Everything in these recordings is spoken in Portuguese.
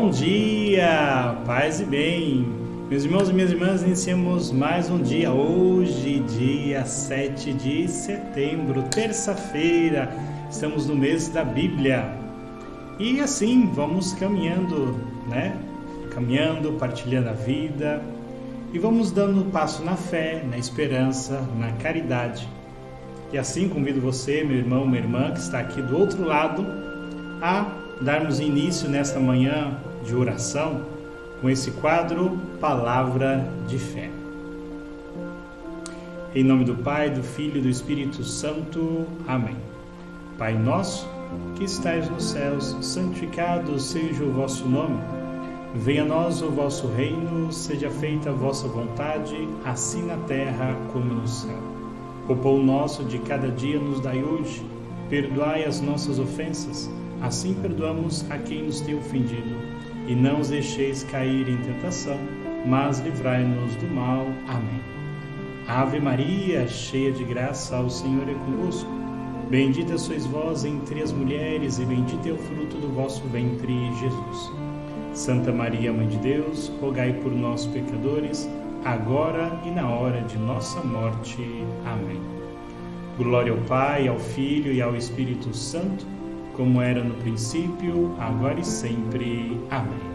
Bom dia, paz e bem. Meus irmãos e minhas irmãs, iniciamos mais um dia. Hoje, dia 7 de setembro, terça-feira. Estamos no mês da Bíblia. E assim, vamos caminhando, Caminhando, partilhando a vida. E vamos dando um passo na fé, na esperança, na caridade. E assim convido você, meu irmão, minha irmã, que está aqui do outro lado, a darmos início nesta manhã de oração com esse quadro Palavra de Fé. Em nome do Pai, do Filho e do Espírito Santo. Amém. Pai nosso, que estais nos céus, santificado seja o vosso nome. Venha a nós o vosso reino, seja feita a vossa vontade, assim na terra como no céu. O pão nosso de cada dia nos dai hoje. Perdoai as nossas ofensas, assim perdoamos a quem nos tem ofendido. E não os deixeis cair em tentação, mas livrai-nos do mal. Amém. Ave Maria, cheia de graça, o Senhor é convosco. Bendita sois vós entre as mulheres, e bendito é o fruto do vosso ventre, Jesus. Santa Maria, Mãe de Deus, rogai por nós, pecadores, agora e na hora de nossa morte. Amém. Glória ao Pai, ao Filho e ao Espírito Santo, como era no princípio, agora e sempre. Amém.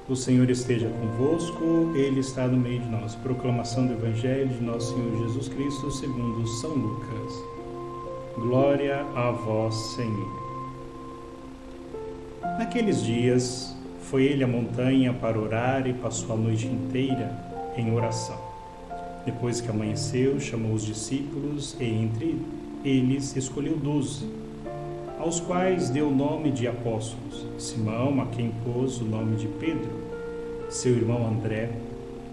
O Senhor esteja convosco, Ele está no meio de nós. Proclamação do Evangelho de nosso Senhor Jesus Cristo, segundo São Lucas. Glória a vós, Senhor. Naqueles dias, foi ele à montanha para orar e passou a noite inteira em oração. Depois que amanheceu, chamou os discípulos e entre eles escolheu 12, aos quais deu o nome de apóstolos: Simão, a quem pôs o nome de Pedro, seu irmão André,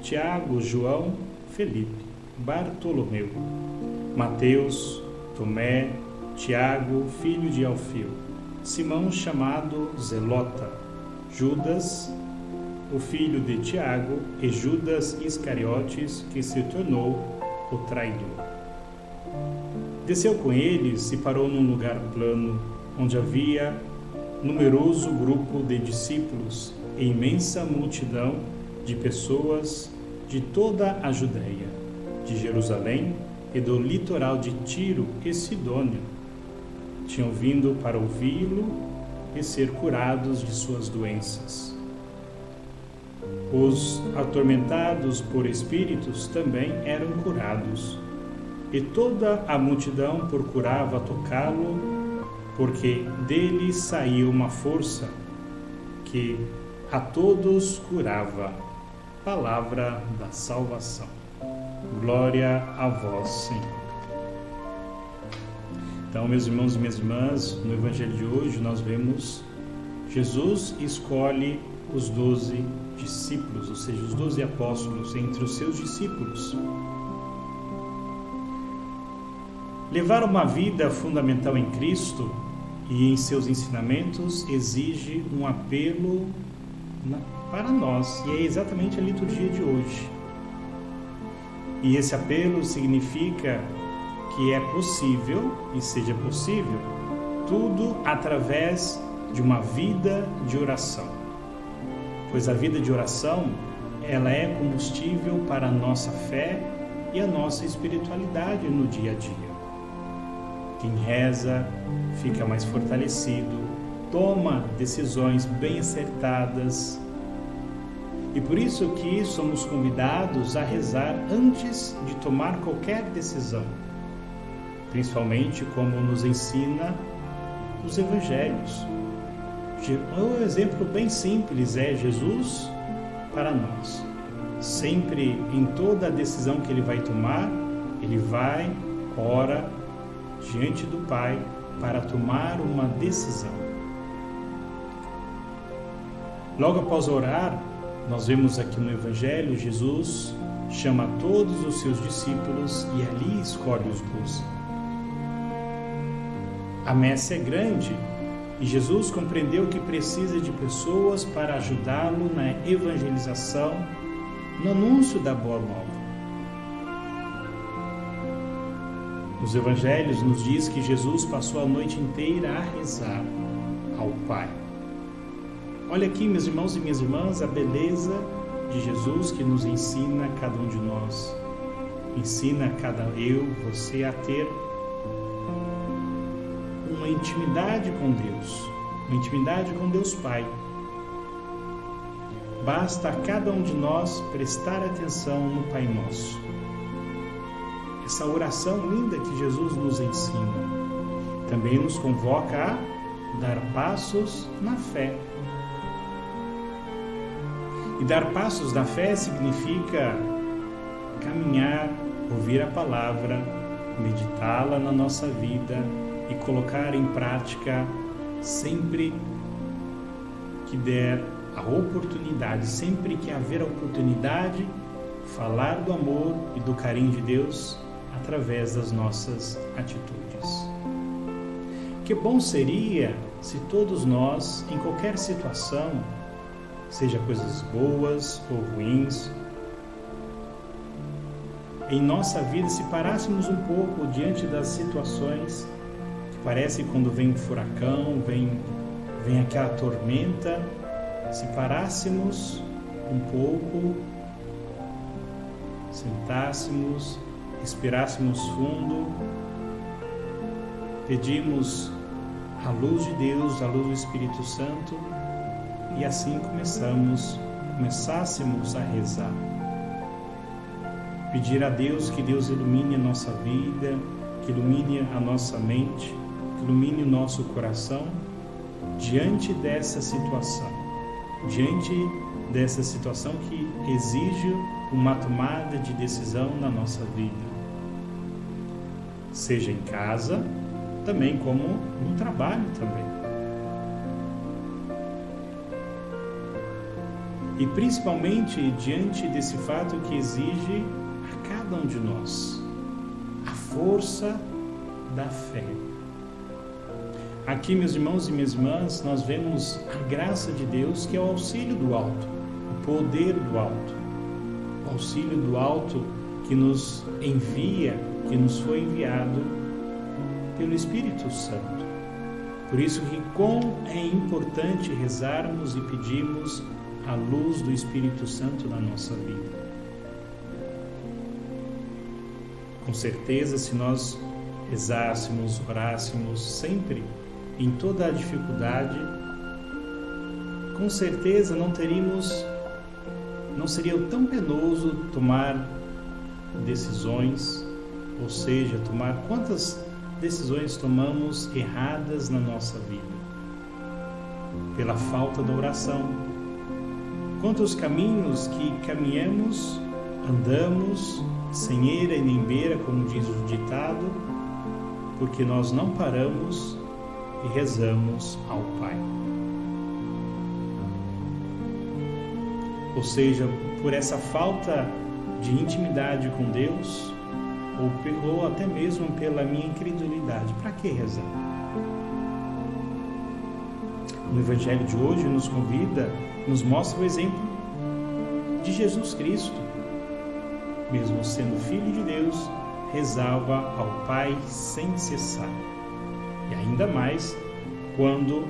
Tiago, João, Felipe, Bartolomeu, Mateus, Tomé, Tiago, filho de Alfeu, Simão chamado Zelota, Judas, o filho de Tiago, e Judas Iscariotes, que se tornou o traidor. Desceu com eles e parou num lugar plano, onde havia numeroso grupo de discípulos e imensa multidão de pessoas de toda a Judéia, de Jerusalém e do litoral de Tiro e Sidônia. Tinham vindo para ouvi-lo e ser curados de suas doenças. Os atormentados por espíritos também eram curados, e toda a multidão procurava tocá-lo, porque dele saía uma força que a todos curava. Palavra da salvação. Glória a vós, Senhor. Então, meus irmãos e minhas irmãs, no Evangelho de hoje nós vemos Jesus escolhe os 12 discípulos, ou seja, os 12 apóstolos entre os seus discípulos. Levar uma vida fundamental em Cristo e em seus ensinamentos exige um apelo para nós, e é exatamente a liturgia de hoje. E esse apelo significa que é possível, e seja possível, tudo através de uma vida de oração. Pois a vida de oração, ela é combustível para a nossa fé e a nossa espiritualidade no dia a dia. Quem reza fica mais fortalecido, toma decisões bem acertadas. E por isso que somos convidados a rezar antes de tomar qualquer decisão, principalmente como nos ensina os evangelhos. Um exemplo bem simples é Jesus para nós. Sempre, em toda a decisão que ele vai tomar, ele vai, ora diante do Pai para tomar uma decisão. Logo após orar, nós vemos aqui no Evangelho, Jesus chama todos os seus discípulos e ali escolhe os 12. A messe é grande e Jesus compreendeu que precisa de pessoas para ajudá-lo na evangelização, no anúncio da Boa Nova. Os evangelhos nos diz que Jesus passou a noite inteira a rezar. ao Pai. Olha aqui, meus irmãos e minhas irmãs, a beleza de Jesus que nos ensina a cada um de nós. Ensina a cada você a ter uma intimidade com Deus, uma intimidade com Deus Pai. Basta a cada um de nós prestar atenção no Pai Nosso. Essa oração linda que Jesus nos ensina também nos convoca a dar passos na fé. E dar passos na fé significa caminhar, ouvir a palavra, meditá-la na nossa vida e colocar em prática sempre que der a oportunidade, sempre que haver a oportunidade, falar do amor e do carinho de Deus através das nossas atitudes. Que bom seria se todos nós, em qualquer situação, seja coisas boas ou ruins, em nossa vida, se parássemos um pouco diante das situações que parece quando vem um furacão, vem aquela tormenta, se parássemos um pouco, sentássemos, respirássemos fundo, pedimos a luz de Deus, a luz do Espírito Santo, e assim começássemos a rezar. Pedir a Deus que Deus ilumine a nossa vida, que ilumine a nossa mente, que ilumine o nosso coração diante dessa situação que exige uma tomada de decisão na nossa vida. Seja em casa, também como no trabalho também. E principalmente diante desse fato que exige a cada um de nós a força da fé. Aqui, meus irmãos e minhas irmãs, nós vemos a graça de Deus, que é o auxílio do alto, o poder do alto, o auxílio do alto que nos envia, que nos foi enviado pelo Espírito Santo. Por isso que como é importante rezarmos e pedirmos a luz do Espírito Santo na nossa vida. Com certeza, se nós rezássemos, orássemos sempre em toda a dificuldade, com certeza não seria tão penoso tomar decisões, ou seja, tomar quantas decisões tomamos erradas na nossa vida, pela falta da oração. Quantos caminhos que caminhamos, andamos, sem eira e nem beira, como diz o ditado, porque nós não paramos e rezamos ao Pai. Ou seja, por essa falta de intimidade com Deus, ou até mesmo pela minha incredulidade, para que rezar? No Evangelho de hoje nos mostra o exemplo de Jesus Cristo. Mesmo sendo Filho de Deus, rezava ao Pai sem cessar. E ainda mais quando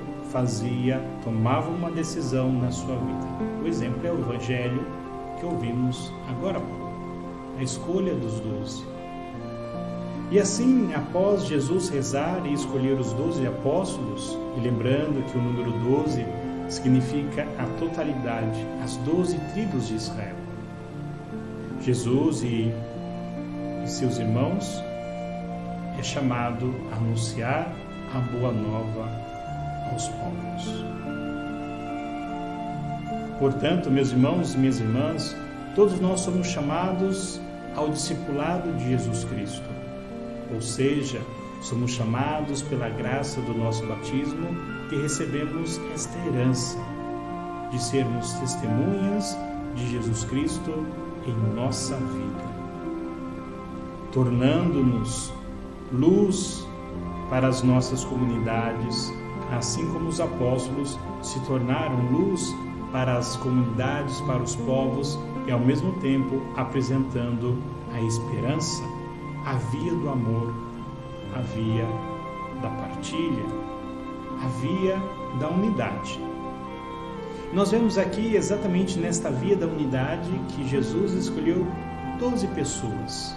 tomava uma decisão na sua vida. O exemplo é o Evangelho que ouvimos agora há pouco, a escolha dos 12. E assim, após Jesus rezar e escolher os 12 apóstolos, e lembrando que o número 12 significa a totalidade, as 12 tribos de Israel, Jesus e seus irmãos é chamado a anunciar a boa nova aos povos. Portanto, meus irmãos e minhas irmãs, todos nós somos chamados ao discipulado de Jesus Cristo. Ou seja, somos chamados pela graça do nosso batismo que recebemos esta herança de sermos testemunhas de Jesus Cristo em nossa vida, tornando-nos luz para as nossas comunidades, assim como os apóstolos se tornaram luz para as comunidades, para os povos, e ao mesmo tempo apresentando a esperança, a via do amor, a via da partilha, a via da unidade. Nós vemos aqui exatamente nesta via da unidade que Jesus escolheu 12 pessoas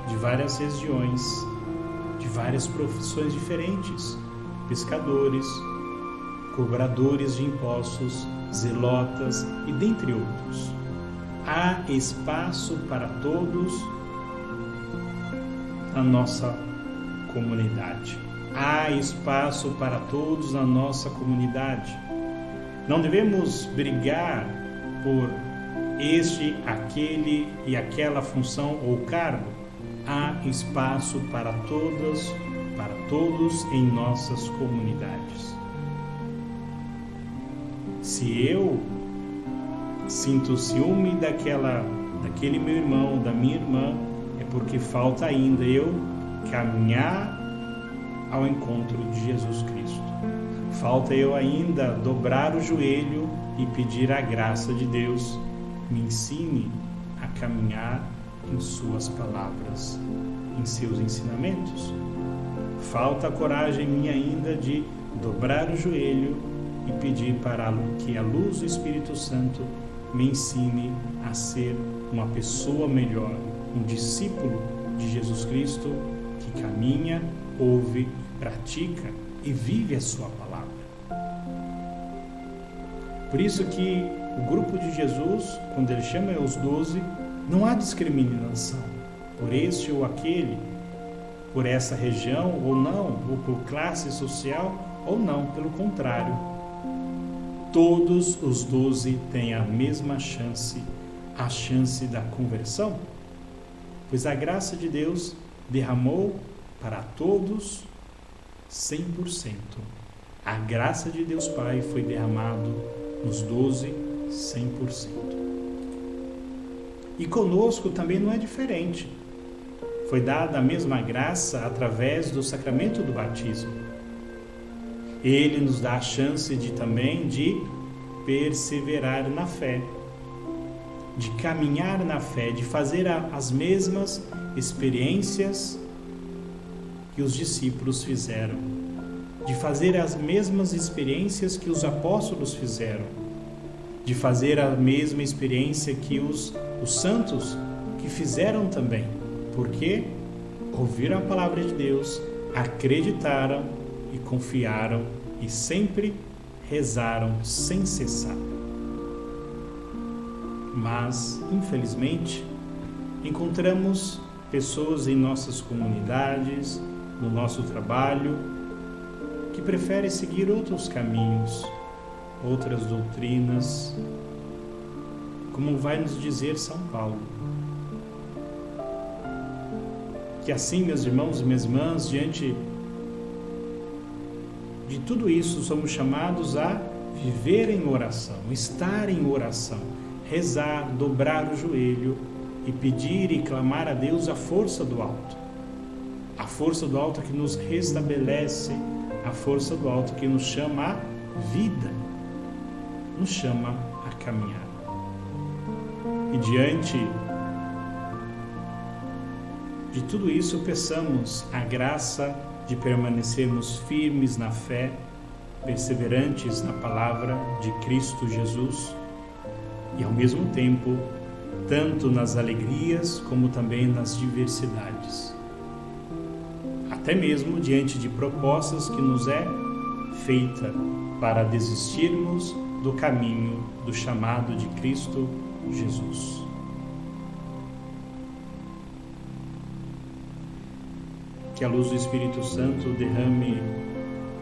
de várias regiões, de várias profissões diferentes, pescadores, cobradores de impostos, zelotas e dentre outros. Há espaço para todos na nossa comunidade. Há espaço para todos na nossa comunidade. Não devemos brigar por este, aquele e aquela função ou cargo. Há espaço para todos em nossas comunidades. Se eu sinto ciúme daquele meu irmão, da minha irmã, é porque falta ainda eu caminhar ao encontro de Jesus Cristo. Falta eu ainda dobrar o joelho e pedir a graça de Deus. Me ensine a caminhar em suas palavras, em seus ensinamentos. Falta coragem minha ainda de dobrar o joelho e pedir para que a luz do Espírito Santo me ensine a ser uma pessoa melhor, um discípulo de Jesus Cristo que caminha, ouve, pratica e vive a sua palavra. Por isso que o grupo de Jesus, quando ele chama os 12, não há discriminação por este ou aquele, por essa região ou não, ou por classe social ou não, pelo contrário. Todos os 12 têm a mesma chance, a chance da conversão, pois a graça de Deus derramou para todos 100%. A graça de Deus Pai foi derramado nos 12, 100%. E conosco também não é diferente. Foi dada a mesma graça através do sacramento do batismo. Ele nos dá a chance também de perseverar na fé, de caminhar na fé, de fazer as mesmas experiências que os discípulos fizeram, de fazer as mesmas experiências que os apóstolos fizeram, de fazer a mesma experiência que os santos que fizeram também, porque ouviram a palavra de Deus, acreditaram e confiaram e sempre rezaram sem cessar. Mas, infelizmente, encontramos pessoas em nossas comunidades, no nosso trabalho, que preferem seguir outros caminhos, outras doutrinas, como vai nos dizer São Paulo. Que assim, meus irmãos e minhas irmãs, diante de tudo isso, somos chamados a viver em oração, estar em oração, rezar, dobrar o joelho e pedir e clamar a Deus a força do alto. A força do alto que nos restabelece, a força do alto que nos chama à vida, nos chama a caminhar. E diante de tudo isso, peçamos a graça de permanecermos firmes na fé, perseverantes na palavra de Cristo Jesus e, ao mesmo tempo, tanto nas alegrias como também nas diversidades. Até mesmo diante de propostas que nos é feita para desistirmos do caminho do chamado de Cristo Jesus. Que a luz do Espírito Santo derrame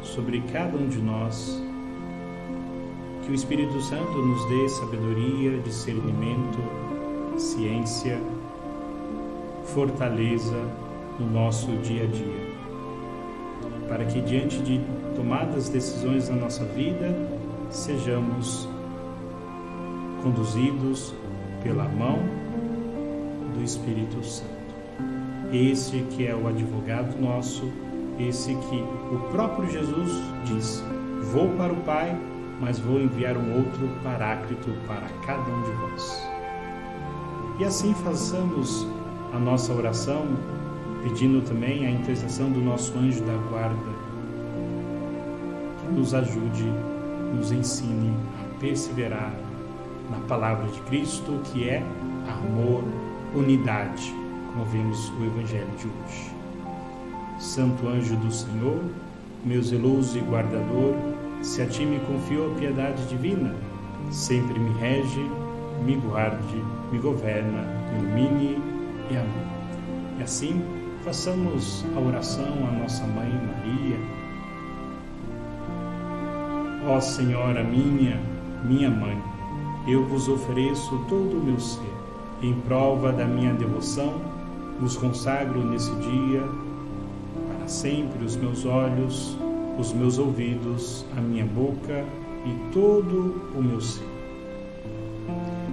sobre cada um de nós, que o Espírito Santo nos dê sabedoria, discernimento, ciência, fortaleza no nosso dia a dia, para que diante de tomadas decisões na nossa vida, sejamos conduzidos pela mão do Espírito Santo. Esse que é o advogado nosso, esse que o próprio Jesus disse: vou para o Pai, mas vou enviar um outro Paráclito para cada um de vós. E assim façamos a nossa oração, pedindo também a intercessão do nosso anjo da guarda, nos ajude, nos ensine a perseverar na palavra de Cristo, que é amor, unidade, como vemos no Evangelho de hoje. Santo anjo do Senhor, meu zeloso e guardador, se a ti me confio a piedade divina, sempre me rege, me guarde, me governa, me ilumine e amor. E assim, façamos a oração à nossa Mãe Maria. Ó Senhora minha Mãe, eu vos ofereço todo o meu ser. Em prova da minha devoção, vos consagro nesse dia, para sempre, os meus olhos, os meus ouvidos, a minha boca e todo o meu ser.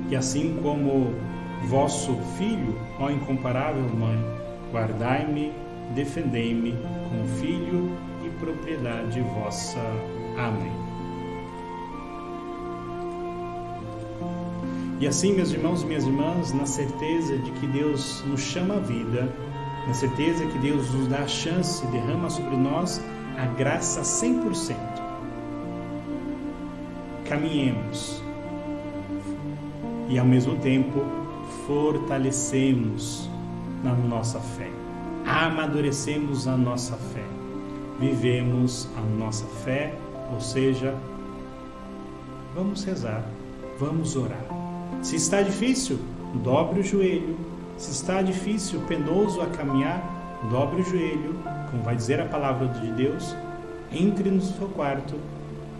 E assim como vosso Filho, ó incomparável Mãe, guardai-me, defendei-me como filho e propriedade vossa. Amém. E assim, meus irmãos e minhas irmãs, na certeza de que Deus nos chama à vida, na certeza que Deus nos dá a chance, derrama sobre nós a graça 100%. Caminhemos e, ao mesmo tempo, fortalecemos na nossa fé, amadurecemos a nossa fé, vivemos a nossa fé, ou seja, vamos rezar, vamos orar. Se está difícil, dobre o joelho. Se está difícil, penoso a caminhar, dobre o joelho, como vai dizer a palavra de Deus, entre no seu quarto,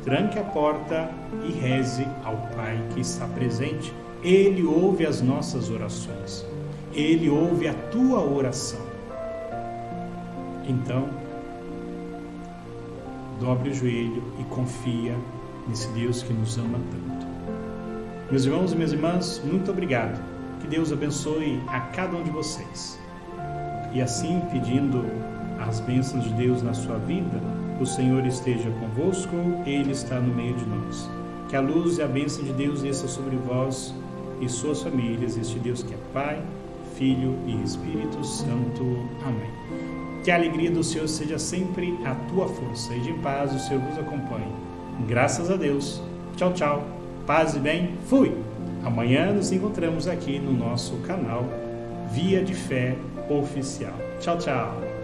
tranque a porta e reze ao Pai que está presente. Ele ouve as nossas orações. Ele ouve a tua oração. Então, dobre o joelho e confia nesse Deus que nos ama tanto. Meus irmãos e minhas irmãs, muito obrigado. Que Deus abençoe a cada um de vocês. E assim, pedindo as bênçãos de Deus na sua vida, o Senhor esteja convosco, Ele está no meio de nós. Que a luz e a bênção de Deus desça sobre vós e suas famílias, este Deus que é Pai, Filho e Espírito Santo. Amém. Que a alegria do Senhor seja sempre a tua força e de paz o Senhor vos acompanhe. Graças a Deus. Tchau, tchau. Paz e bem. Fui! Amanhã nos encontramos aqui no nosso canal Via de Fé Oficial. Tchau, tchau.